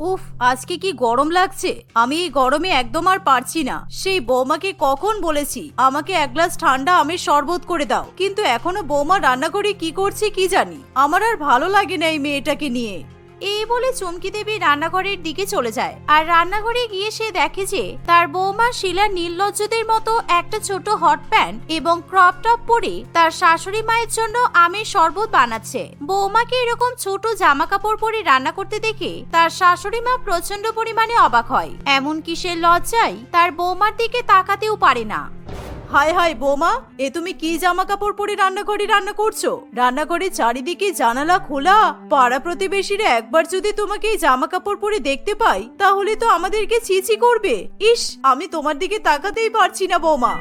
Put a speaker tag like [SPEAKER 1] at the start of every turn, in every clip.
[SPEAKER 1] উফ, আজকে কি গরম লাগছে। আমি এই গরমে একদম আর পারছি না। সেই বৌমাকে কখন বলেছি আমাকে এক গ্লাস ঠান্ডা আমের শরবত করে দাও, কিন্তু এখনো বৌমা রান্না করে কি করছে কি জানি। আমার আর ভালো লাগে না এই মেয়েটাকে নিয়ে। এই বলে চুমকি দেবী রান্নাঘরের দিকে চলে যায়, আর রান্নাঘরে গিয়ে সে দেখে যে তার বৌমা শিলা নির্লজ্জদের মতো একটা ছোট হট প্যান্ট এবং ক্রপ টপ পরে তার শাশুড়ি মায়ের জন্য আমের শরবত বানাচ্ছে। বৌমাকে এরকম ছোট জামা কাপড় পরে রান্না করতে দেখে তার শাশুড়ি মা প্রচন্ড পরিমাণে অবাক হয়। এমনকি সে লজ্জায় তার বৌমার দিকে তাকাতেও পারে না। হায় হায় বৌমা, এ তুমি কি জামা কাপড় পরে রান্নাঘরে রান্না করছো? রান্নাঘরে চারিদিকে জানালা খোলা, পাড়া প্রতিবেশীরা একবার যদি তোমাকে এই জামা কাপড় পরে দেখতে পাই তাহলে তো আমাদেরকে ছিছি করবে। ইস, আমি তোমার দিকে তাকাতেই পারছি না বৌমা।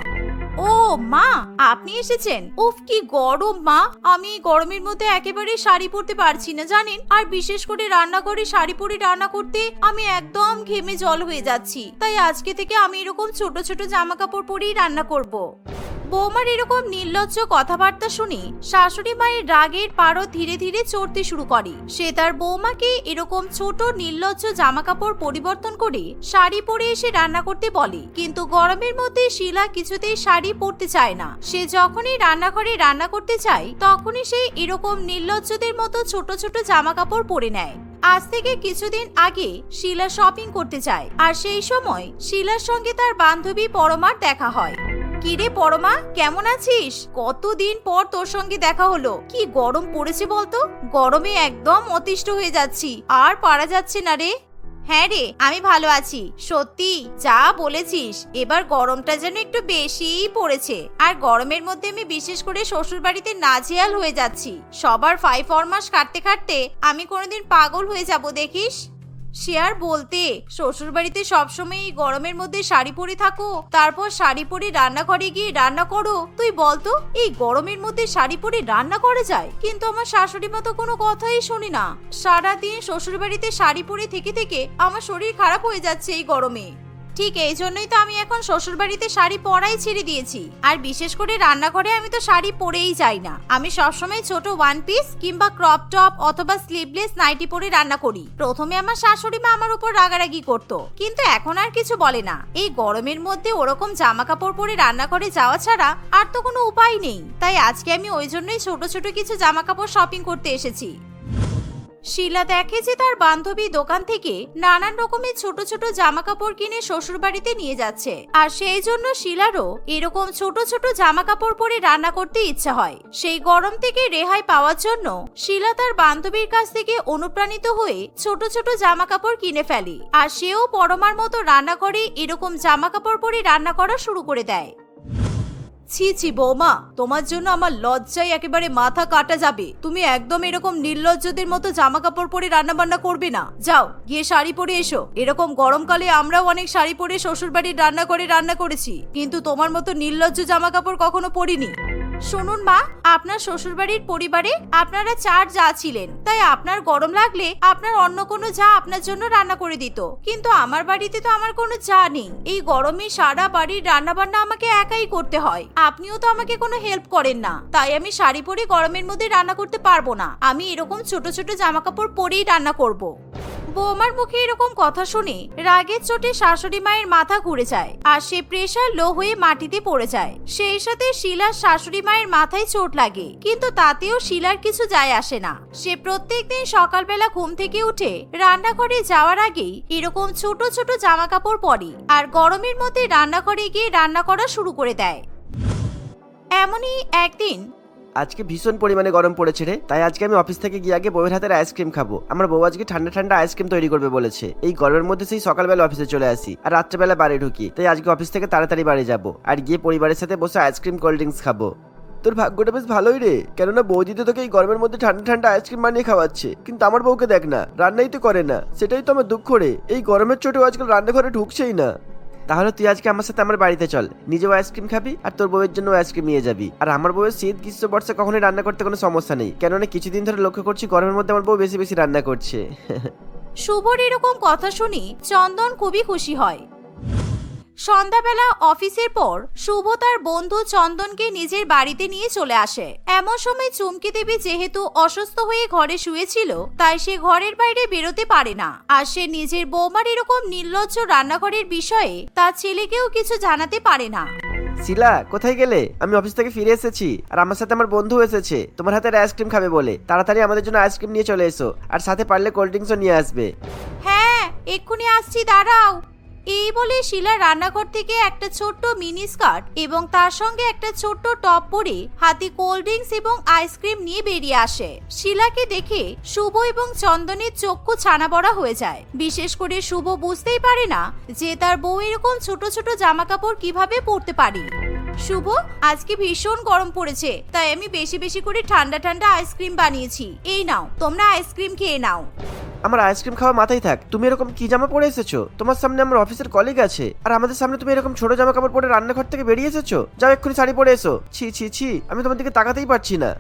[SPEAKER 1] ও মা, আপনি এসেছেন? উফ কি গরম মা, আমি গরমের মধ্যে একেবারে শাড়ি পরতে পারছি না জানেন। আর বিশেষ করে রান্নাঘরে শাড়ি পরে রান্না করতে আমি একদম ঘেমে জল হয়ে যাচ্ছি। তাই আজকে থেকে আমি এরকম ছোট ছোট জামা কাপড় পরেই রান্না করব। বৌমার এরকম নির্লজ্জ কথাবার্তা শুনে শাশুড়ি মায়ের রাগের পারদ ধীরে ধীরে চড়তে শুরু করে। সে তার বৌমাকে এরকম ছোট নির্লজ্জ জামা কাপড় পরিবর্তন করে শাড়ি পরে এসে রান্না করতে বলে, কিন্তু গরমের মধ্যে শিলা কিছুতেই শাড়ি পরতে চায় না। সে যখনই রান্নাঘরে রান্না করতে চায় তখনই সে এরকম নির্লজ্জদের মতো ছোট ছোট জামা কাপড় পরে নেয়। আজ থেকে কিছুদিন আগে শিলা শপিং করতে যায়, আর সেই সময় শিলার সঙ্গে তার বান্ধবী পরমার দেখা হয়। কিরে পরমা, কেমন আছিস? কতদিন পর তোর সঙ্গে দেখা হলো। কি গরম পড়েছে বলতো, গরমে একদম অতিষ্ঠ হয়ে যাচ্ছি, আর পারা যাচ্ছে না রে। হ্যাঁ রে, আমি ভালো আছি। সত্যি যা বলেছিস, এবার গরমটা যেন একটু বেশিই পড়েছে। আর গরমের মধ্যে আমি বিশেষ করে শ্বশুর বাড়িতে নাজেহাল হয়ে যাচ্ছি। সবার ফরমাস কাটতে কাটতে আমি কোনোদিন পাগল হয়ে যাব দেখিস। সে আর বলতে, শ্বশুর বাড়িতে সবসময় এই গরমের মধ্যে শাড়ি পরে থাকো, তারপর শাড়ি পরে রান্নাঘরে গিয়ে রান্না করো। তুই বলতো এই গরমের মধ্যে শাড়ি পরে রান্না করা যায়? কিন্তু আমার শাশুড়ি মা তো কোনো কথাই শোনে না। সারাদিন শ্বশুর বাড়িতে শাড়ি পরে থেকে থেকে আমার শরীর খারাপ হয়ে যাচ্ছে এই গরমে। ঠিক এই জন্যই তো আমি এখন শ্বশুর বাড়িতে শাড়ি পরাই ছেড়ে দিয়েছি। আর বিশেষ করে রান্নাঘরে আমি তো শাড়ি পরেই যাই না। আমি সবসময় ছোট ওয়ান পিস কিংবা ক্রপ টপ অথবা স্লিভলেস নাইটি পরে রান্না করি। প্রথমে আমার শাশুড়ি মা আমার উপর রাগারাগি করতো, কিন্তু এখন আর কিছু বলে না। এই গরমের মধ্যে ওরকম জামা কাপড় পরে রান্নাঘরে যাওয়া ছাড়া আর তো কোনো উপায় নেই। তাই আজকে আমি ওই জন্যই ছোট ছোট কিছু জামা কাপড় শপিং করতে এসেছি। শিলা দেখে যে তার বান্ধবী দোকান থেকে নানান রকমের ছোট ছোট জামা কাপড় কিনে শ্বশুর বাড়িতে নিয়ে যাচ্ছে, আর সেই জন্য শিলারও এরকম ছোট ছোট জামা কাপড় পরে রান্না করতে ইচ্ছা হয়। সেই গরম থেকে রেহাই পাওয়ার জন্য শিলা তার বান্ধবীর কাছ থেকে অনুপ্রাণিত হয়ে ছোট ছোট জামা কাপড় কিনে ফেলে, আর সেও পরমার মতো রান্নাঘরে এরকম জামা কাপড় পরে রান্না করা শুরু করে দেয়। ছি ছি বৌমা, তোমার জন্য আমার লজ্জায় একেবারে মাথা কাটা যাবে। তুমি একদম এরকম নির্লজ্জদের মতো জামা কাপড় পরে রান্না বান্না করবে না। যাও গিয়ে শাড়ি পরে এসো। এরকম গরমকালে আমরাও অনেক শাড়ি পরে শ্বশুর বাড়ির রান্না করে রান্না করেছি, কিন্তু তোমার মতো নির্লজ্জ জামা কাপড় কখনো পরিনি। শুনুন মা, আপনার শ্বশুরবাড়ির পরিবারে আপনারা 4 যা ছিলেন, তাই আপনার গরম লাগলে আপনার অন্য কোনো যা আপনার জন্য রান্না করে দিত। কিন্তু আমার বাড়িতে তো আমার কোনো যা নেই। এই গরমে সারা বাড়ির রান্না বান্না আমাকে একাই করতে হয়। আপনিও তো আমাকে কোনো হেল্প করেন না, তাই আমি শাড়ি পরে গরমের মধ্যে রান্না করতে পারবো না। আমি এরকম ছোট ছোট জামা কাপড় পরেই রান্না করব। বৌমার মুখে এরকম কথা শুনে রাগের চোটে শাশুড়ি মায়ের মাথা ঘুরে যায়, আর সে প্রেসার লো হয়ে মাটিতে পড়ে যায়। সেই সাথে শিলার শাশুড়ি মায়ের মাথায় চোট লাগে, কিন্তু তাতেও শিলার কিছু যায় আসে না। সে প্রত্যেকদিন সকালবেলা ঘুম থেকে উঠে রান্নাঘরে যাওয়ার আগেই এরকম ছোট ছোট জামা কাপড় পরে, আর গরমের মধ্যে রান্নাঘরে গিয়ে রান্না করা শুরু করে দেয়। এমনই একদিন,
[SPEAKER 2] আজকে ভীষণ পরিমাণে গরম পড়েছে রে, তাই আজকে আমি অফিস থেকে গিয়ে আগে বউয়ের হাতের আইসক্রিম খাবো। আমার বউ আজকে ঠান্ডা ঠান্ডা আইসক্রিম তৈরি করবে বলেছে। এই গরমের মধ্যে সেই সকালবেলা অফিসে চলে আসি আর রাত্রেবেলা বাড়ি ঢুকি, তাই আজকে অফিস থেকে তাড়াতাড়ি বাড়ি যাবো আর গিয়ে পরিবারের সাথে বসে আইসক্রিম কোল্ড ড্রিঙ্কস খাবো। তোর ভাগ্যটা বেশ ভালোই রে, কেননা বৌদি তো তোকে এই গরমের মধ্যে ঠান্ডা ঠান্ডা আইসক্রিম বানিয়ে খাওয়াচ্ছে, কিন্তু আমার বউকে দেখ না, রান্নাই তো করে না। সেটাই তো আমার দুঃখ রে, এই গরমের চোটেও আজকাল রান্নাঘরে ঢুকছেই না। তাহলে তুই আজকে আমার সাথে আমার বাড়িতে চল, নিজেও আইসক্রিম খাবি আর তোর বউয়ের জন্য আইসক্রিম নিয়ে যাবি। আর আমার বউয়ের শীত গ্রীষ্ম বর্ষা কখনোই রান্না করতে কোনো সমস্যা নেই, কেননা কিছুদিন ধরে লক্ষ্য করছি গরমের মধ্যে আমার বউ বেশি বেশি রান্না করছে।
[SPEAKER 1] শুভর এরকম কথা শুনে চন্দন খুবই খুশি হয়। সন্ধ্যাবেলা অফিসের পর শুভ তার বন্ধু চন্দনকে নিজের বাড়িতে নিয়ে চলে আসে। এমন সময় চুমকি দেবী যেহেতু অসুস্থ হয়ে ঘরে শুয়েছিল, তাই সে ঘরের বাইরে বেরোতে পারে না। আর সে নিজের বৌমার এরকম নির্লজ্জ রান্নাঘরের বিষয়ে তার ছেলেকেও কিছু জানাতে পারে না।
[SPEAKER 2] শিলা, কোথায় গেলে? আমি অফিস থেকে ফিরে এসেছি, আর আমার সাথে আমার বন্ধু এসেছে তোমার হাতের আইসক্রিম খাবে বলে। তাড়াতাড়ি আমাদের জন্য আইসক্রিম নিয়ে চলে এসো, আর সাথে পারলে কোল্ড ড্রিঙ্কসও নিয়ে আসবে।
[SPEAKER 1] হ্যাঁ, এক্ষুনি আসছি, দাঁড়াও। এই বলে শিলা রান্নাঘর থেকে একটা ছোট্ট মিনি স্কার্ট এবং তার সঙ্গে একটা ছোট্ট টপ পরে হাতে কোল্ড ড্রিঙ্কস এবং আইসক্রিম নিয়ে বেরিয়ে আসে। শিলাকে দেখে শুভ এবং চন্দনের চক্ষু ছানা বড়া হয়ে যায়। বিশেষ করে শুভ বুঝতেই পারে না যে তার বউ এরকম ছোট ছোট জামা কাপড় কিভাবে পরতে পারে। শুভ, আজকে ভীষণ গরম পড়েছে, তাই আমি বেশি বেশি করে ঠান্ডা ঠান্ডা আইসক্রিম বানিয়েছি। এই নাও, তোমরা আইসক্রিম খেয়ে নাও।
[SPEAKER 2] আমার আইসক্রিম খাওয়া মাথায় থাক, তুমি এরকম কি জামা পরে এসেছো? তোমার সামনে আমার অফিসের কলিগ আছে, আর আমাদের সামনে তুমি এরকম ছোট জামা কাপড় পরে রান্নাঘর থেকে বেরিয়ে এসেছো? যাও এক্ষুনি শাড়ি পরে এসো। ছি ছি ছি, আমি তোমার দিকে তাকাতেই পারছি না।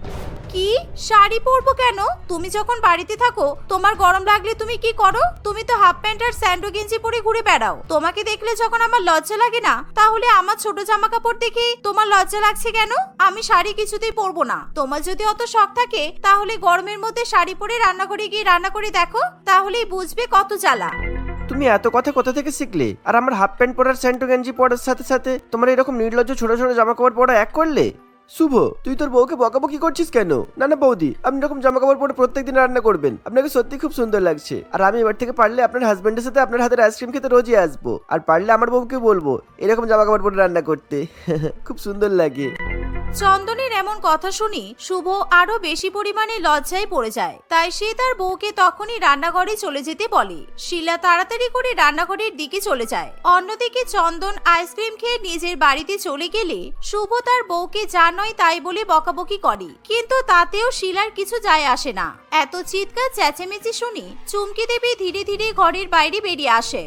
[SPEAKER 1] কি শাড়ি পরবো কেন? তুমি যখন বাড়িতে থাকো তোমার গরম লাগলে তুমি কি করো? তুমি তো হাফ প্যান্ট আর স্যান্ডো গেঞ্জি পরে ঘুরে বেড়াও। তোমাকে দেখলে যখন আমার লজ্জা লাগে না, তাহলে আমার ছোট জামা কাপড় দেখে তোমার লজ্জা লাগছে কেন? আমি শাড়ি কিছুতেই পরবো না। তোমার যদি অত শখ থাকে তাহলে গরমের মধ্যে শাড়ি পরে রান্নাঘরে গিয়ে রান্না করে দেখো, তাহলেই বুঝবে কত জ্বালা।
[SPEAKER 2] তুমি এত কথা কোথা থেকে শিখলে? আর আমার হাফ প্যান্ট পরার স্যান্ডো গেঞ্জি পরার সাথে সাথে তোমার এরকম নির্লজ্জ ছোট ছোট জামা কাপড় পরা এক করলে? শুভ, তুই তোর বউকে বকাবকি করছিস কেন? না না বৌদি, আপনি এরকম জামা কাপড় পরে প্রত্যেকদিন রান্না করবেন, আপনাকে সত্যি খুব সুন্দর লাগছে। আর আমি এবার থেকে পারলে আপনার হাজবেন্ডের সাথে আপনার হাতের আইসক্রিম খেতে রোজই আসবো, আর পারলে আমার বউকে বলবো এরকম জামা কাপড় পরে রান্না করতে। খুব সুন্দর লাগে।
[SPEAKER 1] চন্দনের এমন কথা শুনি শুভ আরো বেশি পরিমাণে লজ্জায় পড়ে যায়। তাই সে তার বউকে তখনই রান্নাঘরে চলে যেতে বলে। শিলা তাড়াতাড়ি করে রান্নাঘরের দিকে চলে যায়। অন্যদিকে চন্দন আইসক্রিম খেয়ে নিজের বাড়িতে চলে গেলে শুভ তার বউকে যা নয় তাই বলে বকাবকি করে, কিন্তু তাতেও শিলার কিছু যায় আসে না। এত চিৎকার চেঁচামেচি শুনি চুমকি দেবী ধীরে ধীরে ঘরের বাইরে বেরিয়ে আসে।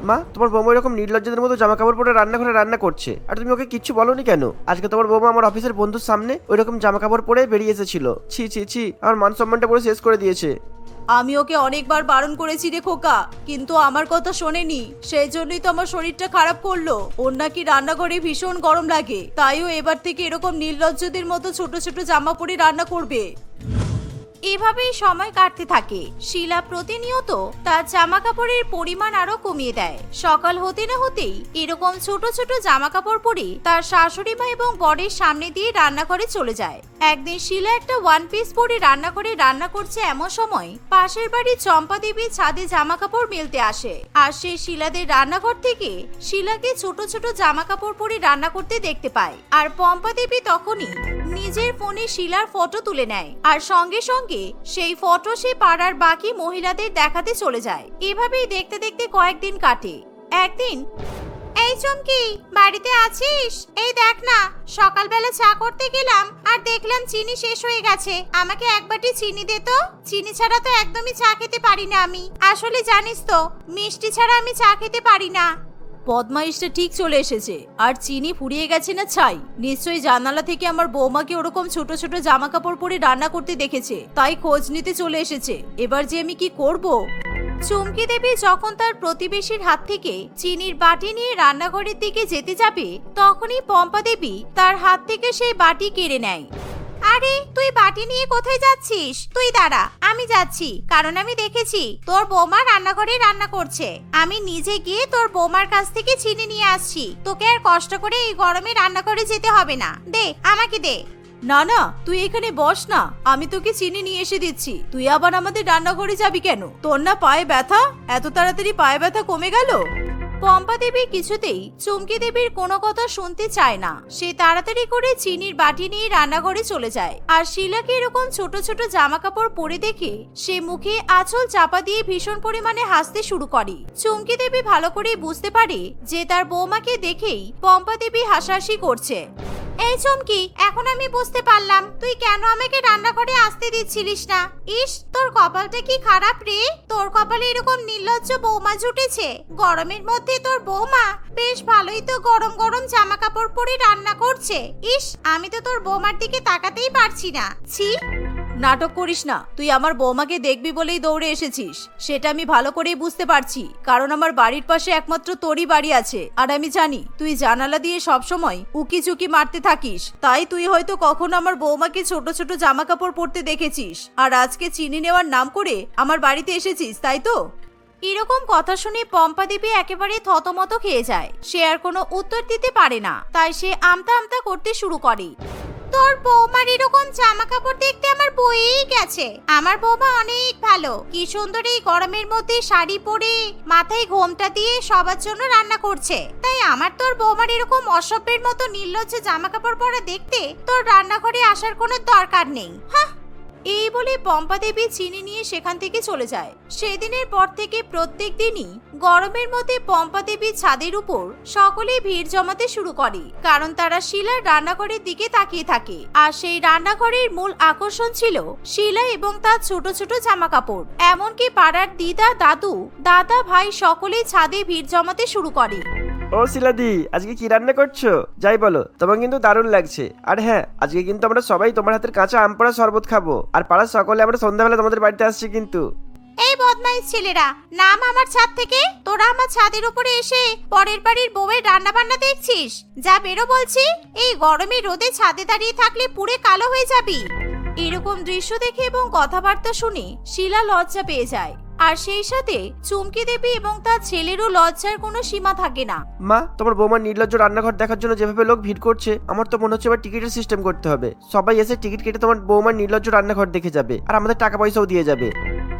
[SPEAKER 2] মা, তোমার বৌমা এরকম নির্লজ্জদের মতো জামা কাপড় পরে রান্নাঘরে রান্না করছে, আর তুমি ওকে কিচ্ছু বলোনি কেন? আজকে তোমার বৌমা আমার অফিসের বন্ধুর সামনে ওইরকম জামা কাপড় পরে বেরিয়ে এসেছিল। ছি ছি ছি, আমার মান সম্মানটা পুরো শেষ করে দিয়েছে।
[SPEAKER 1] আমি ওকে অনেকবার বারণ করেছি রে খোকা, কিন্তু আমার কথা শোনেনি। সেই জন্যই তো আমার শরীরটা খারাপ করলো। ওর নাকি রান্নাঘরে ভীষণ গরম লাগে, তাইও এবার থেকে এরকম নির্লজ্জদের মতো ছোট ছোট জামা পরে রান্না করবে। এভাবেই সময় কাটতে থাকে। শিলা প্রতিনিয়ত তার জামা কাপড়ের পরিমাণ আরো কমিয়ে দেয়। সকাল হতে না হতেই এরকম ছোট ছোট জামা কাপড় পরে তার শাশুড়ি মা এবং বরের সামনে দিয়ে রান্নাঘরে চলে যায়। একদিন শিলা একটা ওয়ান পিস পরে রান্নাঘরে রান্না করছে, এমন সময় পাশের বাড়ির চম্পা দেবী ছাদে জামা কাপড় মেলতে আসে। আর সে শিলাদের রান্নাঘর থেকে শিলাকে ছোট ছোট জামা কাপড় পরে রান্না করতে দেখতে পায়। আর পম্পা দেবী তখনই নিজের ফোনে শিলার ফটো তুলে নেয়, আর সঙ্গে সঙ্গে সেই ফটো সে পাড়ার বাকি মহিলাদের দেখাতে চলে যায়। এভাবেই দেখতে দেখতে কয়েকদিন কাটে। একদিন, এই চমকি, বাড়িতে আছিস? এই দেখ না, সকালবেলা চা করতে গেলাম আর দেখলাম চিনি শেষ হয়ে গেছে। আমাকে এক বাটি চিনি দে তো। চিনি ছাড়া তো একদমই চা খেতে পারি না আমি। আসলে জানিস তো, মিষ্টি ছাড়া আমি চা খেতে পারি না। বদমাইশটা ঠিক চলে এসেছে। আর চিনি ফুরিয়ে গেছে না ছাই? নিশ্চয়ই জানালা থেকে আমার বৌমাকে ওরকম ছোট ছোট জামা কাপড় পরে রান্না করতে দেখেছে, তাই খোঁজ নিতে চলে এসেছে। এবার যে আমি কি করব? চুমকি দেবী যখন তার প্রতিবেশীর হাত থেকে চিনির বাটি নিয়ে রান্নাঘরের দিকে যেতে যাবে, তখনই পম্পা দেবী তার হাত থেকে সেই বাটি কেড়ে নেয়। আরে, তুই বাটি নিয়ে কোথায় যাচ্ছিস? তুই দাঁড়া, আমি যাচ্ছি। কারণ আমি দেখেছি তোর বৌমা রান্নাঘরে রান্না করছে। আমি নিজে গিয়ে তোর বৌমার কাছ থেকে চিনি নিয়ে আসছি। তোকে আর কষ্ট করে এই গরমে রান্নাঘরে যেতে হবে না। দে, আমাকে দে। না না, তুই এখানে বস না, আমি তোকে চিনি নিয়ে এসে দিচ্ছি। তুই আবার আমাদের রান্নাঘরে যাবি কেন? তোর না পায়ে ব্যথা? এত তাড়াতাড়ি পায়ে ব্যথা কমে গেল? পম্পা দেবী কিছুতেই চুমকি দেবীর কোনো কথা শুনতে চায় না। সে তাড়াতাড়ি করে চিনির বাটি নিয়ে রান্নাঘরে চলে যায়। আর শিলাকে এরকম ছোট ছোট জামা কাপড় পরে দেখে সে মুখে আঁচল চাপা দিয়ে ভীষণ পরিমাণে হাসতে শুরু করে। চুমকি দেবী ভালো করে বুঝতে পারে যে তার বৌমাকে দেখেই পম্পা দেবী হাসাহাসি করছে। এই চুমকি, এখন আমি বুঝতে পারলাম তুই কেন আমাকে রান্নাঘরে আসতে দিচ্ছিলিস না। ইস, তোর কপালটা কি খারাপ রে। তোর কপালে এরকম নির্লজ্জ বৌমা জুটেছে। গরমের মধ্যে তোর বৌমা বেশ ভালোই তো গরম গরম জামা কাপড় পরে রান্না করছে। ইস, আমি তো তোর বৌমার দিকে তাকাতেই পারছি না। ছি। নাটক করিস না, তুই আমার বৌমাকে দেখবি বলেই দৌড়ে এসেছিস, সেটা আমি ভালো করেই বুঝতে পারছি। কারণ আমার বাড়ির পাশে একমাত্র তোরই বাড়ি আছে, আর আমি জানি তুই জানালা দিয়ে সবসময় উকি চুকি মারতে থাকিস। তাই তুই হয়তো কখনো আমার বৌমাকে ছোট ছোট জামা কাপড় পরতে দেখেছিস, আর আজকে চিনি নেওয়ার নাম করে আমার বাড়িতে এসেছিস, তাই তো? এরকম কথা শুনে পম্পা দেবী একেবারে থতমত খেয়ে যায়। সে আর কোনো উত্তর দিতে পারে না, তাই সে আমতা আমতা করতে শুরু করে। তোর বৌমার এরকম জামা কাপড় দেখতে আমার বয়েই গেছে। আমার বৌমা অনেক ভালো, কি সুন্দর এই গরমের মধ্যে শাড়ি পরে মাথায় ঘোমটা দিয়ে সবার জন্য রান্না করছে। তাই আমার তোর বৌমার এরকম অসভ্যের মতো নির্লজ্জ জামা কাপড় পরা দেখতে তোর রান্নাঘরে আসার কোনো দরকার নেই। হ্যাঁ। এই বলে পম্পা দেবী চিনি নিয়ে সেখান থেকে চলে যায়। সেদিনের পর থেকে প্রত্যেক দিনই গরমের মধ্যে পম্পা দেবীর ছাদের উপর সকলেই ভিড় জমাতে শুরু করে, কারণ তারা শিলার রান্নাঘরের দিকে তাকিয়ে থাকে। আর সেই রান্নাঘরের মূল আকর্ষণ ছিল শিলা এবং তার ছোট ছোট জামা কাপড়। এমনকি পাড়ার দিদা, দাদু, দাদা, ভাই সকলেই ছাদে ভিড় জমাতে শুরু করে।
[SPEAKER 2] ও শিলাদি, আজকে কি রান্না করছো? যাই বলো, তোমার কিন্তু দারুণ লাগছে। আর হ্যাঁ, আজকে কিন্তু আমরা সবাই তোমার হাতের কাঁচা আম পোড়া শরবত খাবো, আর পাড়ার সকলে আমরা সন্ধ্যাবেলা তোমাদের বাড়িতে আসছি কিন্তু।
[SPEAKER 1] এই বদমাইশ ছেলেরা, নাম আমার ছাদ থেকে। তোরা আমার ছাদের উপরে এসে পরের বাড়ির বউয়ের রান্না বান্না দেখছিস? যা বেরো বলছি, এই গরমে রোদে ছাদে দাঁড়িয়ে থাকলে পুড়ে কালো হয়ে যাবি। এরকম দৃশ্য দেখে এবং কথাবার্তা শুনে শিলা লজ্জা পেয়ে যায়। আর সেই সাথে চুমকি দেবী এবং তার ছেলেরও লজ্জার কোনো সীমা থাকে না।
[SPEAKER 2] মা, তোমার বৌমার নির্লজ্জ রান্নাঘর দেখার জন্য যেভাবে লোক ভিড় করছে, আমার তো মনে হচ্ছে এবার টিকিটের সিস্টেম করতে হবে। সবাই এসে টিকিট কেটে তোমার বৌমার নির্লজ্জ রান্নাঘর দেখে যাবে, আর আমাদের টাকা পয়সাও দিয়ে যাবে।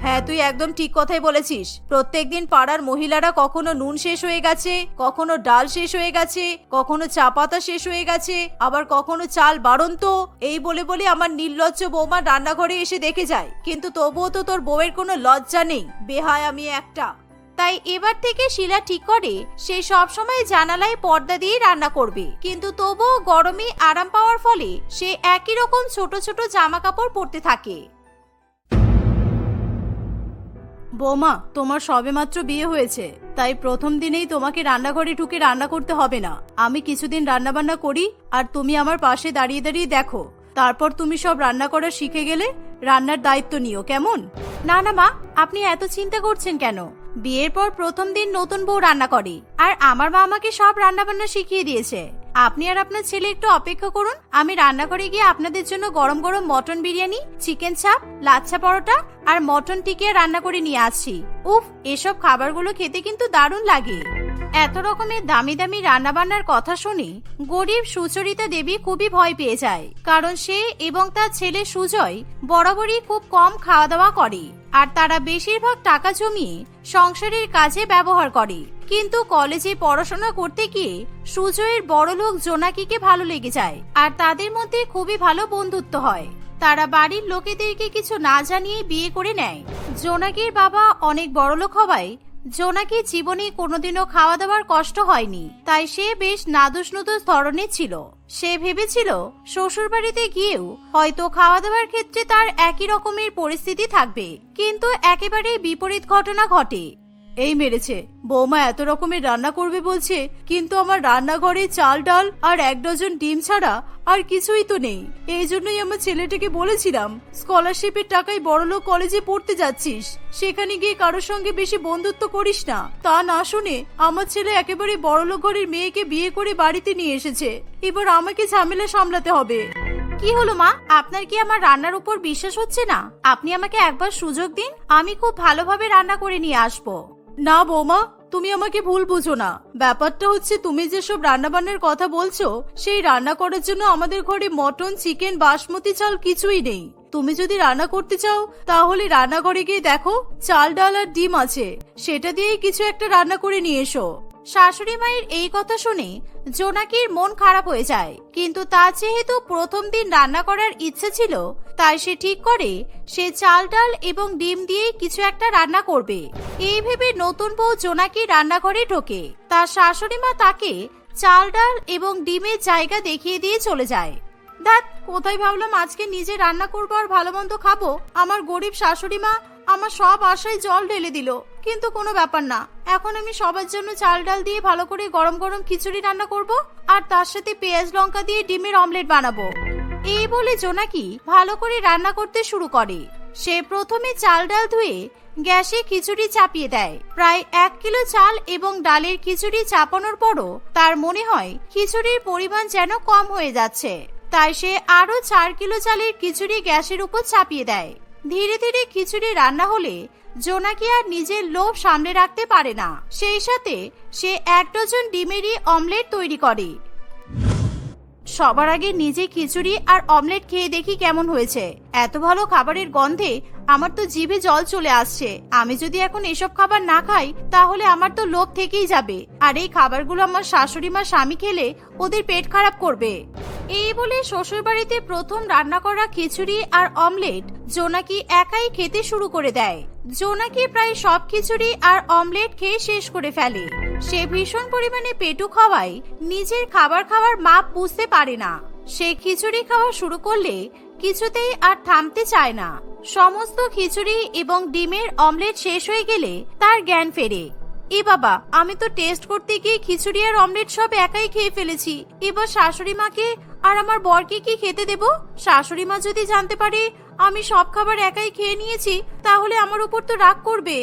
[SPEAKER 1] হ্যাঁ, তুই একদম ঠিক কথাই বলেছিস। প্রত্যেকদিন পাড়ার মহিলারা কখনো নুন শেষ হয়ে গেছে, কখনো ডাল শেষ হয়ে গেছে, কখনো চা পাতা শেষ হয়ে গেছে, আবার কখনো চাল বাড়ন্ত, এই বলে বলে আমার নির্লজ্জ বৌমার রান্নাঘরে এসে দেখে যায়। কিন্তু তবুও তো তোর বউয়ের কোনো লজ্জা নেই, বেহায় আমি একটা। তাই এবার থেকে শিলা ঠিক করে সে সব সময় জানালায় পর্দা দিয়ে রান্না করবে, কিন্তু তবুও গরমে আরাম পাওয়ার ফলে সে একই রকম ছোট ছোট জামা কাপড় পরতে থাকে। বৌমা, তোমার সবেমাত্র বিয়ে হয়েছে, তাই প্রথম দিনেই তোমাকে রান্নাঘরে ঢুকে রান্না করতে হবে না। আমি কিছুদিন রান্না বান্না করি, আর তুমি আমার পাশে দাঁড়িয়ে দাঁড়িয়ে দেখো। তারপর তুমি সব রান্না করা শিখে গেলে রান্নার দায়িত্ব নিও, কেমন? না না মা, আপনি এত চিন্তা করছেন কেন? বিয়ের পর প্রথম দিন নতুন বউ রান্না করে, আর আমার মা আমাকে সব রান্না বান্না শিখিয়ে দিয়েছে। আপনি আর আপনার ছেলে একটু অপেক্ষা করুন, আমি রান্নাঘরে গিয়ে আপনাদের জন্য গরম গরম মটন বিরিয়ানি, চিকেন চাপ, লাচ্ছা পরোটা আর মটন টিকিয়া রান্না করে নিয়ে আসছি। উফ, এসব খাবারগুলো খেতে কিন্তু দারুণ লাগে। এত রকমের দামি দামি রান্না বান্নার কথা শুনে গরিব সুচরিতা দেবী খুবই ভয় পেয়ে যায়, কারণ সে এবং তার ছেলে সুজয় বরাবরই খুব কম খাওয়া দাওয়া করে, আর তারা বেশিরভাগ টাকা জমিয়ে সংসারের কাজে ব্যবহার করে। কিন্তু কলেজে পড়াশোনা করতে গিয়ে সুজয়ের বড়লোক জোনাকিকে ভালো লেগে যায়, আর তাদের মধ্যে খুবই ভালো বন্ধুত্ব হয়। তারা বাড়ির লোকেদেরকে কিছু না জানিয়ে বিয়ে করে নেয়। জোনাকির বাবা অনেক বড়লোক হওয়ায় জোনাকি জীবনে কোনোদিনও খাওয়া দাওয়ার কষ্ট হয়নি, তাই সে বেশ নাদুস নুদুস ধরনের ছিল। সে ভেবেছিল শ্বশুর বাড়িতে গিয়েও হয়তো খাওয়া দাওয়ার ক্ষেত্রে তার একই রকমের পরিস্থিতি থাকবে, কিন্তু একেবারে বিপরীত ঘটনা ঘটে। এই মেরেছে, বৌমা এত রকমের রান্না করবে বলছে, কিন্তু আমার রান্নাঘরে চাল ডাল আর 1 ডজন ডিম ছাড়া আর কিছুই তো নেই। এই জন্যই আমার ছেলেটাকে বলেছিলাম, স্কলারশিপের টাকায় বড়লোক কলেজে পড়তে যাচ্ছিস, সেখানে গিয়ে কারোর সঙ্গে বেশি বন্ধুত্ব করিস না। তা না শুনে আমার ছেলে একেবারে বড়লোক ঘরের মেয়েকে বিয়ে করে বাড়িতে নিয়ে এসেছে। এবার আমাকে ঝামেলা সামলাতে হবে। কি হলো মা, আপনার কি আমার রান্নার উপর বিশ্বাস হচ্ছে না? আপনি আমাকে একবার সুযোগ দিন, আমি খুব ভালোভাবে রান্না করে নিয়ে আসবো। না বৌমা, তুমি আমাকে ভুল বুঝো না। ব্যাপারটা হচ্ছে, তুমি যেসব রান্না বান্নার কথা বলছো, সেই রান্না করার জন্য আমাদের ঘরে মটন, চিকেন, বাসমতি চাল কিছুই নেই। তুমি যদি রান্না করতে চাও তাহলে রান্নাঘরে গিয়ে দেখো চাল ডাল আর ডিম আছে, সেটা দিয়েই কিছু একটা রান্না করে নিয়ে এসো। শাশুড়ি মায়ের এই কথা শুনে জোনাকির মন খারাপ হয়ে যায়, কিন্তু তার যেহেতু প্রথম দিন রান্না করার ইচ্ছে ছিল, তাই সে ঠিক করে সে চাল ডাল এবং ডিম দিয়ে কিছু একটা রান্না করবে। এই ভেবে নতুন বউ জোনাকি রান্নাঘরে ঢোকে। তার শাশুড়ি মা তাকে চাল ডাল এবং ডিমের জায়গা দেখিয়ে দিয়ে চলে যায়। ধ্যাৎ, কোথায় ভাবলাম আজকে নিজে রান্না করবো আর ভালো মন্দ খাবো, আমার গরিব শাশুড়ি মা আমার সব আশায় জল ঢেলে দিল। কিন্তু কোনো ব্যাপার না, এখন আমি সবার জন্য চাল ডাল দিয়ে ভালো করে গরম গরম খিচুড়ি রান্না করব, আর তার সাথে পেঁয়াজ লঙ্কা দিয়ে ডিমের অমলেট বানাবো। এই বলে জোনাকি ভালো করে রান্না করতে শুরু করে। সে প্রথমে চাল ডাল ধুয়ে গ্যাসে খিচুড়ি চাপিয়ে দেয়। প্রায় 1 কিলো চাল এবং ডালের খিচুড়ি চাপানোর পরও তার মনে হয় খিচুড়ির পরিমাণ যেন কম হয়ে যাচ্ছে। তাই সে আরো 4 কিলো চালের খিচুড়ি গ্যাসের উপর চাপিয়ে দেয়। ধীরে ধীরে খিচুড়ি রান্না হলে জোনাকি আর নিজের লোভ সামলে রাখতে পারে না। সেই সাথে সে 1 ডজন ডিমেরই অমলেট তৈরি করে। সবার আগে নিজে খিচুড়ি আর অমলেট খেয়ে দেখি কেমন হয়েছে। এত ভালো খাবারের গন্ধে আমার তো জিভে জল চলে আসছে। আমি যদি এখন এসব খাবার না খাই তাহলে আমার তো লোভ থেকেই যাবে, আর এই খাবারগুলো আমার শাশুড়ি মা স্বামী খেলে ওদের পেট খারাপ করবে। এই বলে শ্বশুর বাড়িতে প্রথম রান্না করা খিচুড়ি আর অমলেট জোনাকি একাই খেতে শুরু করে দেয়। জোনাকি প্রায় সব খিচুড়ি আর অমলেট খেয়ে শেষ করে ফেলে। সে ভীষণ পরিমাণে পেটুক হওয়ায় নিজের খাবার খাওয়ার মাপ বুঝতে পারে না। সে খিচুড়ি খাওয়া শুরু করলে কিছুতেই আর থামতে চায় না। সমস্ত খিচুড়ি এবং ডিমের অমলেট শেষ হয়ে গেলে তার জ্ঞান ফেরে। এ বাবা, আমি তো টেস্ট করতে গিয়ে খিচুড়ি আর অমলেট সব একাই খেয়ে ফেলেছি। এবার শাশুড়ি মাকে আর আমার বরকে কি খেতে দেব? শাশুড়ি মা যদি জানতে পারে আমি সব খাবার একাই খেয়ে নিয়েছি তাহলে আমার উপর তো রাগ করবে।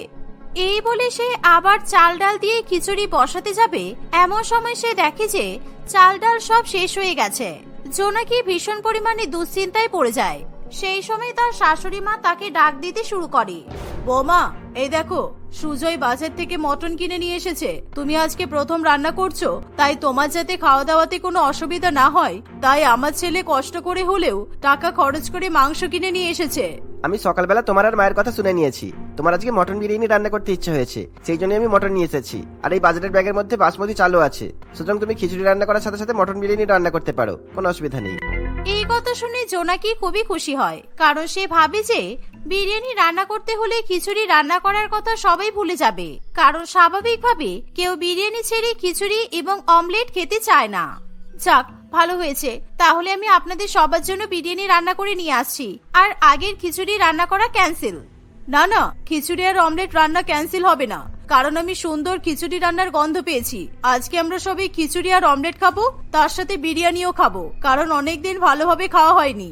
[SPEAKER 1] এই বলে সে আবার চাল ডাল দিয়ে খিচুড়ি বসাতে যাবে। এমন সময় সে দেখে যে চাল ডাল সব শেষ হয়ে গেছে। জোনাকি ভীষণ পরিমাণে দুশ্চিন্তায় পড়ে যায়। সেই সময় তার শাশুড়ি মা তাকে ডাক দিতে শুরু করে। বৌমা, এই দেখো সুজয় বাজার থেকে মটন কিনে নিয়ে এসেছে। তুমি আজকে প্রথম রান্না করছো, তাই তোমার যাতে খাওয়া দাওয়াতে কোনো অসুবিধা না হয় তাই আমার ছেলে কষ্ট করে হলেও টাকা খরচ করে মাংস কিনে নিয়ে এসেছে।
[SPEAKER 2] আমি সকালবেলা তোমার আর মায়ের কথা শুনে নিয়েছি। তোমার আজকে মটন বিরিয়ানি রান্না করতে ইচ্ছে হয়েছে, সেই জন্য আমি মটন নিয়ে এসেছি। আর এই বাজারের ব্যাগের মধ্যে বাসমতি চালও আছে, সুতরাং তুমি খিচুড়ি রান্না করার সাথে সাথে মটন বিরিয়ানি রান্না করতে পারো, কোনো অসুবিধা নেই।
[SPEAKER 1] এই কথা শুনে জোনাকি খুবই খুশি হয়, কারণ সে ভাবে যে বিরিয়ানি রান্না করতে হলে খিচুড়ি রান্না করার কথা সবাই ভুলে যাবে। কারণ স্বাভাবিকভাবে কেউ বিরিয়ানি ছেড়ে খিচুড়ি এবং অমলেট খেতে চায় না। যাক, ভালো হয়েছে, তাহলে আমি আপনাদের সবার জন্য বিরিয়ানি রান্না করে নিয়ে আসছি। আর আগের খিচুড়ি রান্না করা ক্যান্সেল। না না, খিচুড়ি আর অমলেট রান্না ক্যান্সেল হবে না, কারণ আমি সুন্দর খিচুড়ি রান্নার গন্ধ পেয়েছি। আজকে আমরা সবাই খিচুড়ি আর অমলেট খাবো, তার সাথে বিরিয়ানিও খাবো, কারণ অনেকদিন ভালোভাবে খাওয়া হয়নি।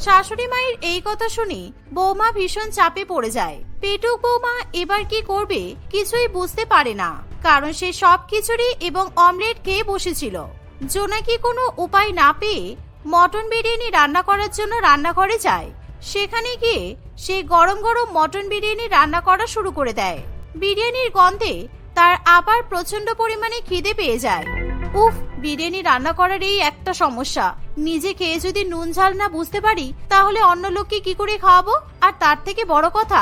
[SPEAKER 1] শাশুড়ি মায়ের এই কথা শুনে বৌমা ভীষণ চাপে পড়ে যায়। পেটুক বৌমা এবার কি করবে কিছুই বুঝতে পারে না, কারণ সে সব খিচুড়ি এবং অমলেট খেয়ে বসেছিল। জোনাকি কোনো উপায় না পেয়ে মটন বিরিয়ানি রান্না করার জন্য রান্নাঘরে যায়। সেখানে গিয়ে সে গরম গরম মটন বিরিয়ানি রান্না করা শুরু করে দেয়। বিরিয়ানির গন্ধে তার আবার প্রচন্ড পরিমাণে খিদে পেয়ে যায়। উফ, বিরিয়ানি রান্না করার এই একটা সমস্যা, নিজে খেয়ে যদি নুন ঝাল না বুঝতে পারি তাহলে অন্য লোককে কি করে খাওয়াবো? আর তার থেকে বড় কথা,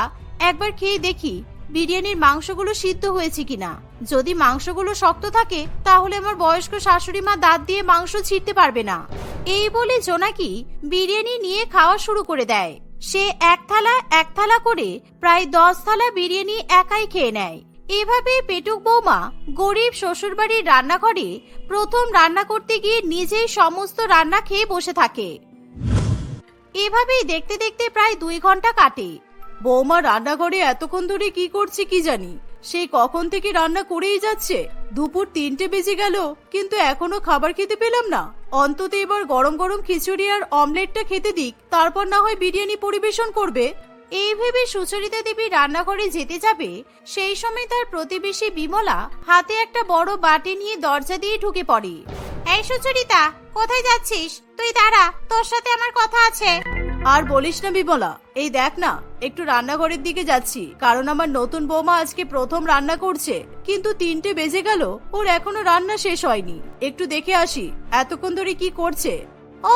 [SPEAKER 1] একবার খেয়ে দেখি বিরিয়ানির মাংসগুলো সিদ্ধ হয়েছে কিনা। যদি মাংসগুলো শক্ত থাকে তাহলে আমার বয়স্ক শাশুড়ি মা দাঁত দিয়ে মাংস ছিঁড়তে পারবে না। এই বলে জোনাকি বিরিয়ানি নিয়ে খাওয়া শুরু করে দেয়। সে এক থালা করে প্রায় 10 থালা বিরিয়ানি একাই খেয়ে নেয়। এভাবে পেটুক বৌমা গরিব শ্বশুরবাড়ির রান্নাঘরে প্রথম রান্না করতে গিয়ে নিজেই সমস্ত রান্না খেয়ে বসে থাকে। এভাবেই দেখতে দেখতে প্রায় 2 ঘন্টা কাটে। বৌমা রান্নাঘরে এতক্ষণ ধরে কি করছে কি জানি, সেই কখন থেকে রান্না করেই যাচ্ছে। দুপুর 3টে বেজে গেল কিন্তু এখনো খাবার খেতে পেলাম না। অন্তত এবার গরম গরম খিচুড়ি আর অমলেটটা খেতে দিক, তারপর না হয় বিরিয়ানি পরিবেশন করবে। এই ভেবে সুচরিতা দেবী রান্নাঘরে যেতে যাবে, সেই সময় তার প্রতিবেশী বিমলা হাতে একটা বড় বাটি নিয়ে দরজা দিয়ে ঢুকে পড়ে। এই সুচরিতা, কোথায় যাচ্ছিস? তুই দাঁড়া, তোর সাথে আমার কথা আছে। আর বলিস না বিমলা, এই দেখ না, একটু রান্নাঘরের দিকে যাচ্ছি, কারণ আমার নতুন বৌমা আজকে প্রথম রান্না করছে। কিন্তু 3টে বেজে গেল, ওর এখনো রান্না শেষ হয়নি। একটু দেখে আসি এতক্ষণ ধরে কি করছে। ও,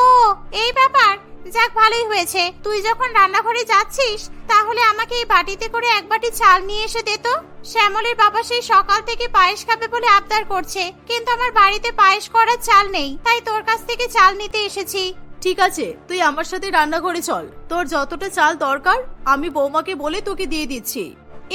[SPEAKER 1] এই ব্যাপার, যাক ভালোই হয়েছে। তুই যখন রান্নাঘরে যাচ্ছিস তাহলে আমাকে এই বাটিতে করে 1 বাটি চাল নিয়ে এসে দে তো। শ্যামলের বাবা সেই সকাল থেকে পায়েস খাবে বলে আবদার করছে, কিন্তু আমার বাড়িতে পায়েস করার চাল নেই, তাই তোর কাছ থেকে চাল নিতে এসেছি। ঠিক আছে, তুই আমার সাথে রান্নাঘরে চল, তোর যতটা চাল দরকার আমি বৌমাকে বলে তোকে দিয়ে দিচ্ছি।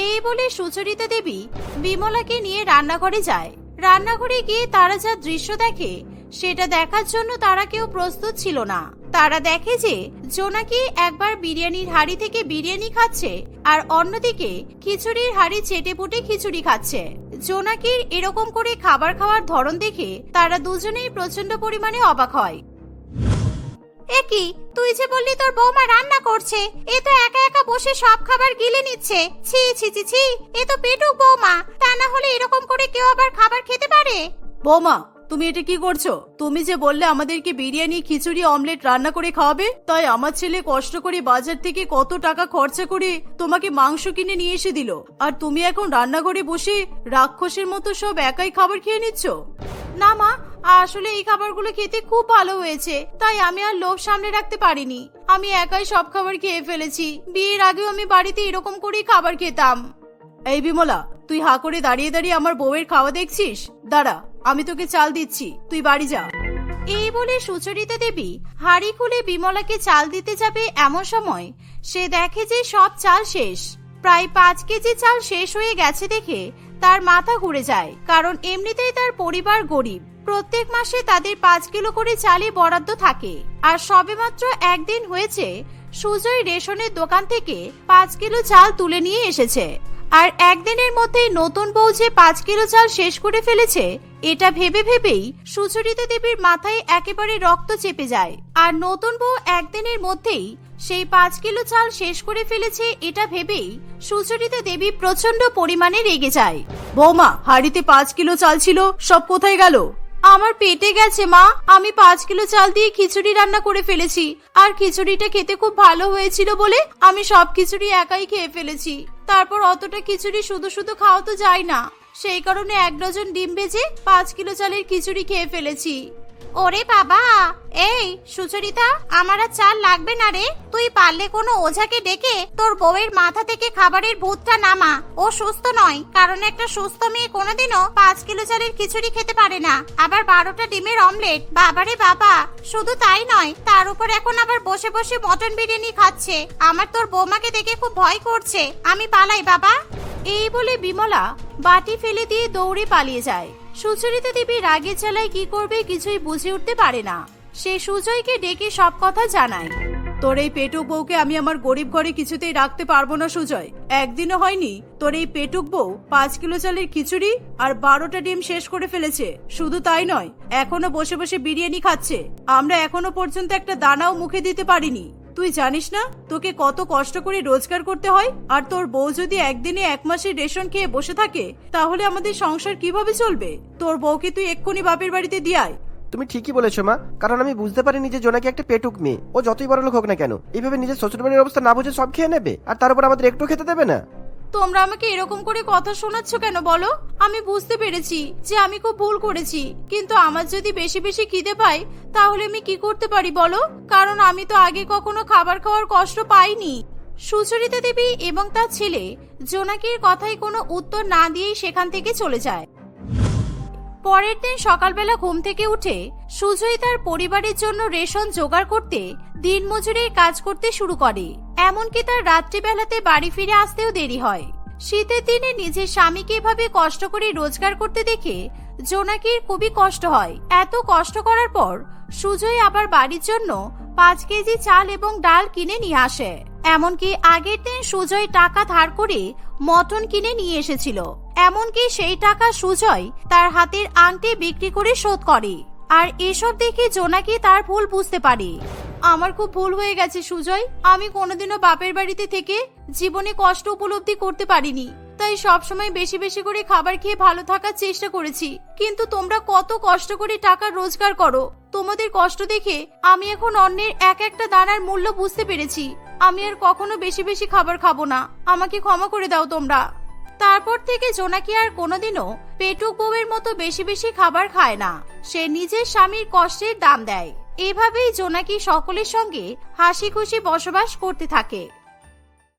[SPEAKER 1] এই বলে সুচরিতা দেবী বিমলাকে নিয়ে রান্নাঘরে যায়। রান্নাঘরে গিয়ে তারা যা দৃশ্য দেখে সেটা দেখার জন্য তারা কেউ প্রস্তুত ছিল না। তারা দেখে যে জোনাকি একবার বিরিয়ানির হাড়ি থেকে বিরিয়ানি খাচ্ছে আর অন্যদিকে খিচুড়ির হাড়ি চেটেপুটে খিচুড়ি খাচ্ছে। জোনাকির এরকম করে খাবার খাওয়ার ধরন দেখে তারা দুজনেই প্রচন্ড পরিমাণে অবাক হয়। এ কি, তুই যে বললি তোর বৌমা রান্না করছে, এ তো একা একা বসে সব খাবার গিলে নিচ্ছে। ছি ছি ছি ছি, এ তো পেটুক বৌমা, তা না হলে এরকম করে কেউ আবার খাবার খেতে পারে? বৌমা, তুমি এটা কি করছো? তুমি যে বললে আমাদেরকে বিরিয়ানি, খিচুড়ি, অমলেট রান্না করে খাওয়াবে, তাই আমার ছেলে কষ্ট করে বাজার থেকে কত টাকা খরচা করে তোমাকে মাংস কিনে নিয়ে এসে দিল, আর তুমি এখন রান্নাঘরে বসে রাক্ষসের মতো সব একাই খাবার খেয়ে নিচ্ছ? না মা, আসলে এই খাবারগুলো খেতে খুব ভালো হয়েছে, তাই আমি আর লোভ সামনে রাখতে পারিনি। আমি একাই সব খাবার খেয়ে ফেলেছি। বিয়ের আগেও আমি বাড়িতে এরকম করেই খাবার খেতাম। এই বিমলা, তুই হা করে দাঁড়িয়ে দাঁড়িয়ে আমার বউয়ের খাওয়া দেখছিস? দাঁড়া, আমি তোকে চাল দিচ্ছি, তুই বাড়ি যা। এই বলে সুচরিতা দেবী হাড়ি খুলে বিমলাকে চাল দিতে যাবে, এমন সময় সে দেখে যে সব চাল শেষ। প্রায় 5 কেজি চাল শেষ হয়ে গেছে দেখে তার মাথা ঘুরে যায়, কারণ এমনিতেই তার পরিবার গরিব। প্রত্যেক মাসে তাদের 5 কিলো করে চালই বরাদ্দ থাকে, আর সবেমাত্র একদিন হয়েছে সুজয় রেশনের দোকান থেকে 5 কিলো চাল তুলে নিয়ে এসেছে। আর একদিনের মধ্যেই নতুন বউ যে 5 কিলো চাল শেষ করে ফেলেছে, এটা ভেবে ভেবেই সুচরিতা দেবীর মাথায় একেবারে রক্ত চেপে যায়। আর নতুন বউ একদিনের মধ্যেই সেই 5 কিলো চাল শেষ করে ফেলেছে, এটা ভেবেই সুচরিতা দেবী প্রচন্ড পরিমাণে রেগে যায়। বৌমা, হাড়িতে 5 কিলো চাল ছিল, সব কোথায় গেল? আমার পেটে গেছে মা, আমি 5 কিলো চাল দিয়ে খিচুড়ি রান্না করে ফেলেছি, আর খিচুড়িটা খেতে খুব ভালো হয়েছিল বলে আমি সব খিচুড়ি একাই খেয়ে ফেলেছি। তারপর অতটা খিচুড়ি শুধু শুধু খাওয়া তো যায় না, সেই কারণে 1 ডজন ডিম ভেজে 5 কিলো চালের খিচুড়ি খেয়ে ফেলেছি। ওরে বাবা, এই সুচরিতা, আমার আর চাল লাগবে না রে। তুই পারলে কোনো ওঝাকে ডেকে তোর বউয়ের মাথা থেকে খাবারের ভূতটা নামা। ও সুস্থ নয়, কারণ একটা সুস্থ মেয়ে কোনোদিনও 5 কিলো চালের খিচুড়ি খেতে পারে না, আবার 12টা ডিমের অমলেট। বাবারে বাবা, শুধু তাই নয়, তার উপর এখন আবার বসে বসে মটন বিরিয়ানি খাচ্ছে। আমার তোর বৌমাকে দেখে খুব ভয় করছে, আমি পালাই বাবা। এই বলে বিমলা বাটি ফেলে দিয়ে দৌড়ে পালিয়ে যায়। সুচরিতা দেবী রাগে জ্বালায় কি করবে কিছুই বুঝে উঠতে পারে না। সে সুজয়কে ডেকে সব কথা জানায়। তোর এই পেটুক বউকে আমি আমার গরিব ঘরে কিছুতেই রাখতে পারবো না সুজয়। একদিনও হয়নি তোর এই পেটুক বউ 5 কিলো চালের খিচুড়ি আর 12টা ডিম শেষ করে ফেলেছে। শুধু তাই নয়, এখনো বসে বসে বিরিয়ানি খাচ্ছে। আমরা এখনো পর্যন্ত একটা দানাও মুখে দিতে পারিনি। তুই জানিস না তোকে কত কষ্ট করে রোজগার করতে হয়? আর তোর বউ যদি একদিনে 1 মাসের রেশন খেয়ে বসে থাকে, তাহলে আমাদের সংসার কিভাবে চলবে? তোর বউকে তুই এক্ষুনি বাপের বাড়িতে দিয়ে আয়।
[SPEAKER 2] তুমি ঠিকই বলেছো মা, কারণ আমি বুঝতে পারিনি যে জোনাকি একটা পেটুক মেয়ে। ও যতই বড় লোক হোক না কেন, এইভাবে নিজের শ্বশুরবাড়ির অবস্থা না বুঝে সব খেয়ে নেবে, আর তার উপর আমাদের একটু খেতে দেবে না।
[SPEAKER 1] তোমরা আমাকে এরকম করে কথা শোনাচ্ছ কেন বলো? আমি বুঝতে পেরেছি যে আমি খুব ভুল করেছি, কিন্তু আমার যদি বেশি বেশি খিদে পায় তাহলে আমি কি করতে পারি বলো? কারণ আমি তো আগে কখনো খাবার খাওয়ার কষ্ট পাইনি। সুচরিতা দেবী এবং তার ছেলে জোনাকির কথায় কোনো উত্তর না দিয়েই সেখান থেকে চলে যায়। পরের দিন সকালবেলা ঘুম থেকে উঠে সুজয় তার পরিবারের জন্য রেশন জোগাড় করতে দিনমজুরের কাজ করতে শুরু করে। এমনকি তার রাত্রিবেলাতে বাড়ি ফিরে আসতেও দেরি হয়। শীতের দিনে নিজের স্বামীকে এভাবে কষ্ট করে রোজগার করতে দেখে জোনাকির খুবই কষ্ট হয়। এত কষ্ট করার পর সুজয় আবার বাড়ির জন্য 5 কেজি চাল এবং ডাল কিনে নিয়ে আসে। এমনকি আগের দিন সুজয় টাকা ধার করে মটন কিনে নিয়ে এসেছিল। এমনকি সেই টাকা সুজয় তার হাতের আংটি বিক্রি করে শোধ করে। আর এসব দেখে জোনাকি তার ভুল বুঝতে পারে। আমার খুব ভুল হয়ে গেছে সুজয়, আমি কোনোদিনও বাপের বাড়িতে থেকে জীবনে কষ্ট উপলব্ধি করতে পারিনি, তাই সবসময় বেশি বেশি করে খাবার খেয়ে ভালো থাকার চেষ্টা করেছি। কিন্তু তোমরা কত কষ্ট করে টাকা রোজগার করো, তোমাদের কষ্ট দেখে আমি এখন অন্যের এক একটা দানার মূল্য বুঝতে পেরেছি। আমি আর কখনো বেশি বেশি খাবার খাবো না, আমাকে ক্ষমা করে দাও তোমরা। তারপর থেকে জোনাকি আর কোনোদিনও পেটুক বউয়ের মতো বেশি বেশি খাবার খায় না। সে নিজের স্বামীর কষ্টের দাম দেয়। এভাবেই জোনাকি সকলের সঙ্গে হাসি খুশি বসবাস করতে থাকে।